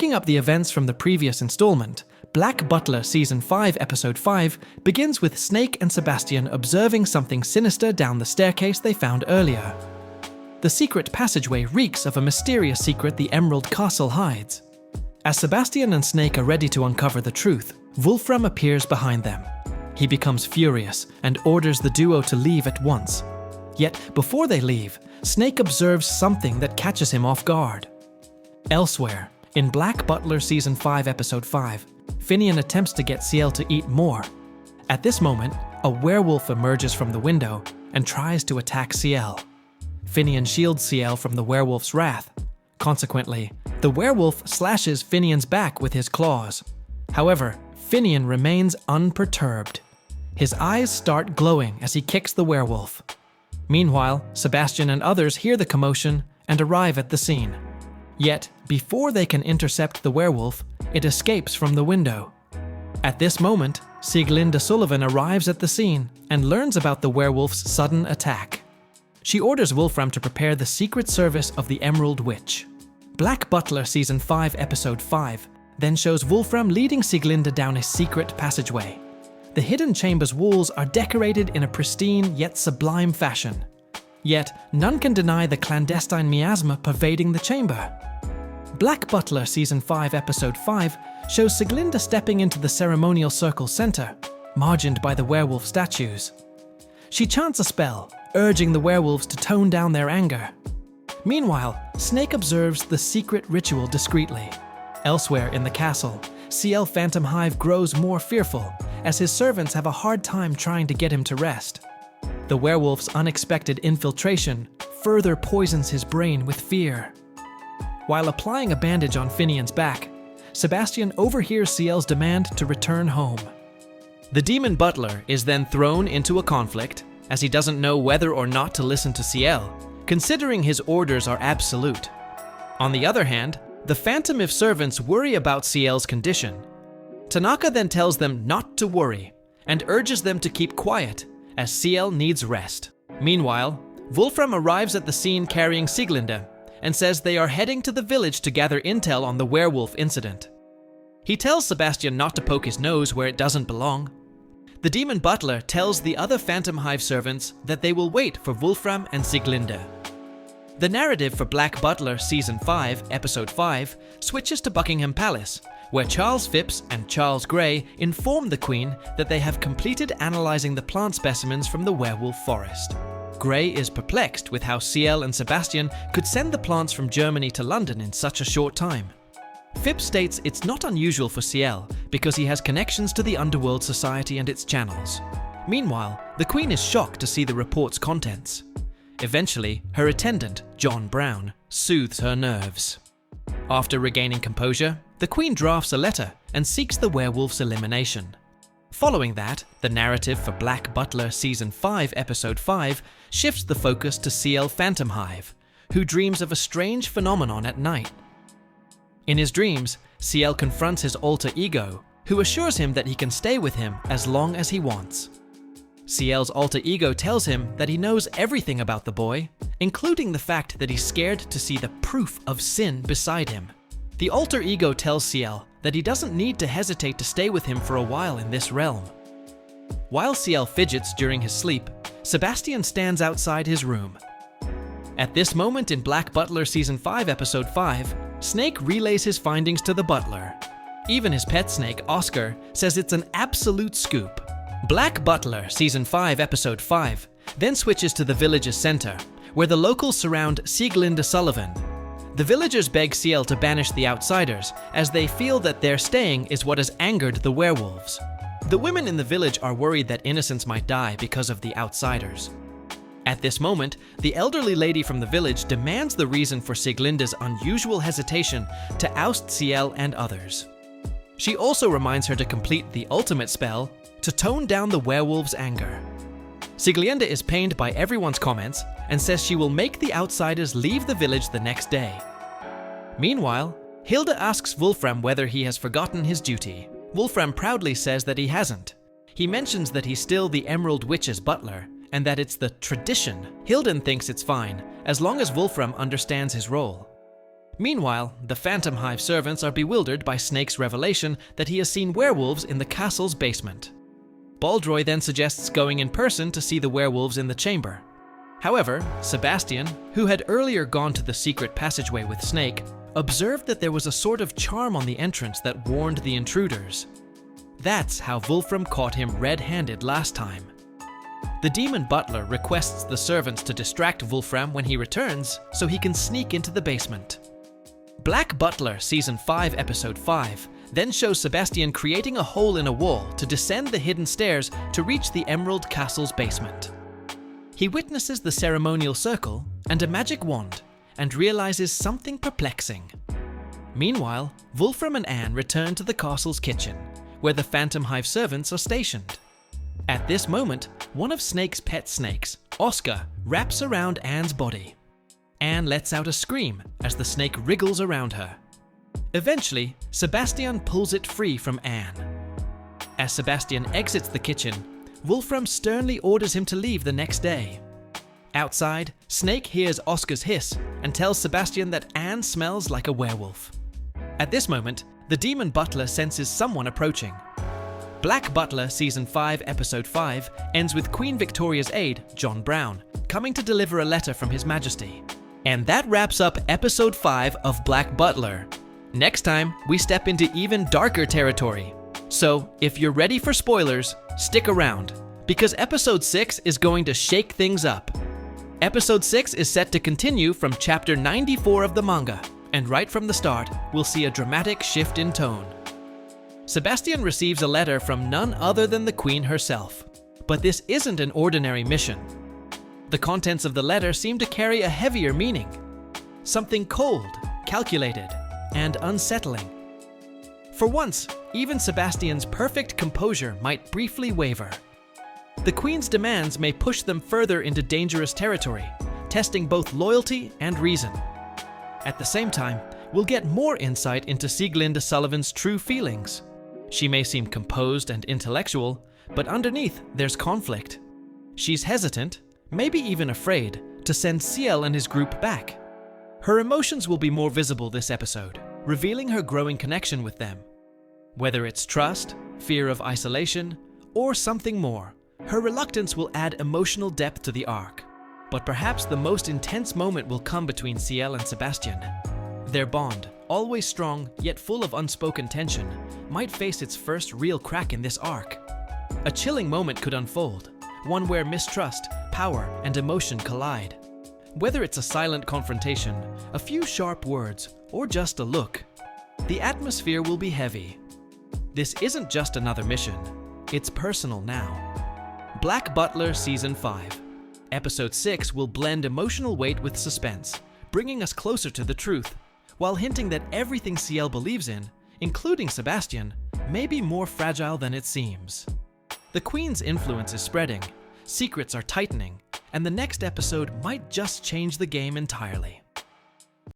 Picking up the events from the previous installment, Black Butler Season 5 Episode 5 begins with Snake and Sebastian observing something sinister down the staircase they found earlier. The secret passageway reeks of a mysterious secret the Emerald Castle hides. As Sebastian and Snake are ready to uncover the truth, Wolfram appears behind them. He becomes furious and orders the duo to leave at once. Yet, before they leave, Snake observes something that catches him off guard. Elsewhere, in Black Butler Season 5 Episode 5, Finian attempts to get Ciel to eat more. At this moment, a werewolf emerges from the window and tries to attack Ciel. Finian shields Ciel from the werewolf's wrath. Consequently, the werewolf slashes Finian's back with his claws. However, Finian remains unperturbed. His eyes start glowing as he kicks the werewolf. Meanwhile, Sebastian and others hear the commotion and arrive at the scene. Yet, before they can intercept the werewolf, it escapes from the window. At this moment, Sieglinde Sullivan arrives at the scene and learns about the werewolf's sudden attack. She orders Wolfram to prepare the secret service of the Emerald Witch. Black Butler Season 5 Episode 5 then shows Wolfram leading Sieglinde down a secret passageway. The hidden chamber's walls are decorated in a pristine yet sublime fashion. Yet, none can deny the clandestine miasma pervading the chamber. Black Butler Season 5 Episode 5 shows Sieglinde stepping into the ceremonial circle center, margined by the werewolf statues. She chants a spell, urging the werewolves to tone down their anger. Meanwhile, Snake observes the secret ritual discreetly. Elsewhere in the castle, Ciel Phantom Hive grows more fearful, as his servants have a hard time trying to get him to rest. The werewolf's unexpected infiltration further poisons his brain with fear. While applying a bandage on Finian's back, Sebastian overhears Ciel's demand to return home. The demon butler is then thrown into a conflict, as he doesn't know whether or not to listen to Ciel, considering his orders are absolute. On the other hand, the Phantom If servants worry about Ciel's condition. Tanaka then tells them not to worry, and urges them to keep quiet, as Ciel needs rest. Meanwhile, Wolfram arrives at the scene carrying Sieglinde, and says they are heading to the village to gather intel on the werewolf incident. He tells Sebastian not to poke his nose where it doesn't belong. The demon butler tells the other Phantom Hive servants that they will wait for Wolfram and Sieglinde. The narrative for Black Butler Season 5, Episode 5, switches to Buckingham Palace, where Charles Phipps and Charles Grey inform the Queen that they have completed analyzing the plant specimens from the werewolf forest. Grey is perplexed with how Ciel and Sebastian could send the plants from Germany to London in such a short time. Phipps states it's not unusual for Ciel because he has connections to the Underworld Society and its channels. Meanwhile, the Queen is shocked to see the report's contents. Eventually, her attendant, John Brown, soothes her nerves. After regaining composure, the Queen drafts a letter and seeks the werewolf's elimination. Following that, the narrative for Black Butler Season 5 Episode 5 shifts the focus to Ciel Phantom Hive, who dreams of a strange phenomenon at night. In his dreams, Ciel confronts his alter ego, who assures him that he can stay with him as long as he wants. Ciel's alter ego tells him that he knows everything about the boy, including the fact that he's scared to see the proof of sin beside him. The alter ego tells Ciel that he doesn't need to hesitate to stay with him for a while in this realm. While Ciel fidgets during his sleep, Sebastian stands outside his room. At this moment in Black Butler Season 5 Episode 5, Snake relays his findings to the butler. Even his pet snake, Oscar, says it's an absolute scoop. Black Butler Season 5 Episode 5 then switches to the village's center, where the locals surround Sieglinde Sullivan. The villagers beg Ciel to banish the outsiders, as they feel that their staying is what has angered the werewolves. The women in the village are worried that innocents might die because of the outsiders. At this moment, the elderly lady from the village demands the reason for Sieglinde's unusual hesitation to oust Ciel and others. She also reminds her to complete the ultimate spell to tone down the werewolves' anger. Sieglinde is pained by everyone's comments and says she will make the outsiders leave the village the next day. Meanwhile, Hilda asks Wolfram whether he has forgotten his duty. Wolfram proudly says that he hasn't. He mentions that he's still the Emerald Witch's butler, and that it's the tradition. Hilden thinks it's fine, as long as Wolfram understands his role. Meanwhile, the Phantom Hive servants are bewildered by Snake's revelation that he has seen werewolves in the castle's basement. Baldroy then suggests going in person to see the werewolves in the chamber. However, Sebastian, who had earlier gone to the secret passageway with Snake, observed that there was a sort of charm on the entrance that warned the intruders. That's how Wolfram caught him red-handed last time. The demon butler requests the servants to distract Wolfram when he returns so he can sneak into the basement. Black Butler Season 5 Episode 5 then shows Sebastian creating a hole in a wall to descend the hidden stairs to reach the Emerald Castle's basement. He witnesses the ceremonial circle and a magic wand and realizes something perplexing. Meanwhile, Wolfram and Anne return to the castle's kitchen, where the Phantom Hive servants are stationed. At this moment, one of Snake's pet snakes, Oscar, wraps around Anne's body. Anne lets out a scream as the snake wriggles around her. Eventually, Sebastian pulls it free from Anne. As Sebastian exits the kitchen, Wolfram sternly orders him to leave the next day. Outside, Snake hears Oscar's hiss and tells Sebastian that Anne smells like a werewolf. At this moment, the demon butler senses someone approaching. Black Butler Season 5 Episode 5 ends with Queen Victoria's aide, John Brown, coming to deliver a letter from His Majesty. And that wraps up Episode 5 of Black Butler. Next time, we step into even darker territory. So, if you're ready for spoilers, stick around, because Episode 6 is going to shake things up. Episode 6 is set to continue from Chapter 94 of the manga, and right from the start, we'll see a dramatic shift in tone. Sebastian receives a letter from none other than the Queen herself, but this isn't an ordinary mission. The contents of the letter seem to carry a heavier meaning, something cold, calculated, and unsettling. For once, even Sebastian's perfect composure might briefly waver. The Queen's demands may push them further into dangerous territory, testing both loyalty and reason. At the same time, we'll get more insight into Sieglinde Sullivan's true feelings. She may seem composed and intellectual, but underneath there's conflict. She's hesitant, maybe even afraid, to send Ciel and his group back. Her emotions will be more visible this episode, revealing her growing connection with them. Whether it's trust, fear of isolation, or something more, her reluctance will add emotional depth to the arc. But perhaps the most intense moment will come between Ciel and Sebastian. Their bond, always strong yet full of unspoken tension, might face its first real crack in this arc. A chilling moment could unfold, one where mistrust, power, and emotion collide. Whether it's a silent confrontation, a few sharp words, or just a look, the atmosphere will be heavy. This isn't just another mission, it's personal now. Black Butler Season 5. Episode 6 will blend emotional weight with suspense, bringing us closer to the truth, while hinting that everything Ciel believes in, including Sebastian, may be more fragile than it seems. The Queen's influence is spreading, secrets are tightening, and the next episode might just change the game entirely.